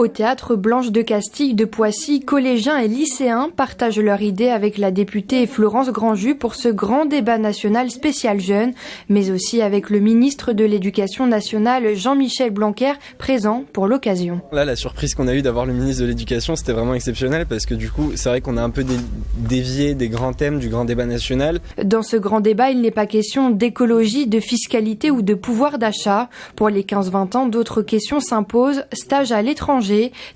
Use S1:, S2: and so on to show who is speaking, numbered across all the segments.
S1: Au théâtre Blanche de Castille de Poissy, collégiens et lycéens partagent leurs idées avec la députée Florence Grandjus pour ce grand débat national spécial jeunes, mais aussi avec le ministre de l'Éducation nationale Jean-Michel Blanquer, présent pour l'occasion.
S2: Là, la surprise qu'on a eue d'avoir le ministre de l'Éducation, c'était vraiment exceptionnel parce que du coup, c'est vrai qu'on a un peu dévié des grands thèmes du grand débat national.
S1: Dans ce grand débat, il n'est pas question d'écologie, de fiscalité ou de pouvoir d'achat. Pour les 15-20 ans, d'autres questions s'imposent, stage à l'étranger,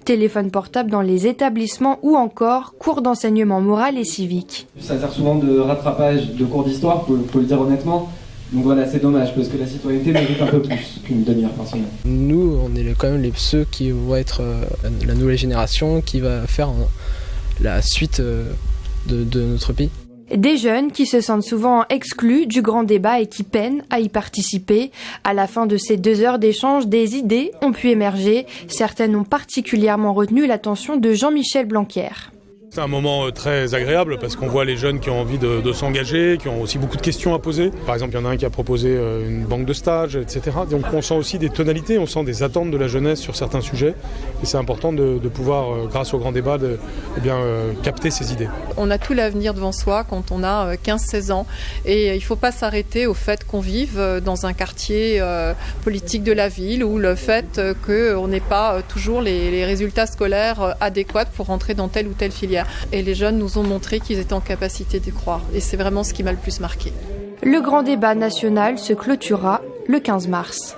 S1: téléphone portable dans les établissements ou encore cours d'enseignement moral et civique.
S3: Ça sert souvent de rattrapage de cours d'histoire, faut le dire honnêtement. Donc voilà, c'est dommage parce que la citoyenneté mérite un peu plus qu'une demi-heure par semaine.
S4: Nous, on est quand même ceux qui vont être la nouvelle génération qui va faire la suite de notre pays.
S1: Des jeunes qui se sentent souvent exclus du grand débat et qui peinent à y participer. À la fin de ces 2 heures d'échange, des idées ont pu émerger. Certaines ont particulièrement retenu l'attention de Jean-Michel Blanquer.
S5: C'est un moment très agréable parce qu'on voit les jeunes qui ont envie de s'engager, qui ont aussi beaucoup de questions à poser. Par exemple, il y en a un qui a proposé une banque de stage, etc. Donc on sent aussi des tonalités, on sent des attentes de la jeunesse sur certains sujets. Et c'est important de pouvoir, grâce au grand débat, capter ces idées.
S6: On a tout l'avenir devant soi quand on a 15-16 ans. Et il ne faut pas s'arrêter au fait qu'on vive dans un quartier politique de la ville ou le fait qu'on n'ait pas toujours les résultats scolaires adéquats pour rentrer dans telle ou telle filière. Et les jeunes nous ont montré qu'ils étaient en capacité d'y croire. Et c'est vraiment ce qui m'a le plus marqué.
S1: Le grand débat national se clôturera le 15 mars.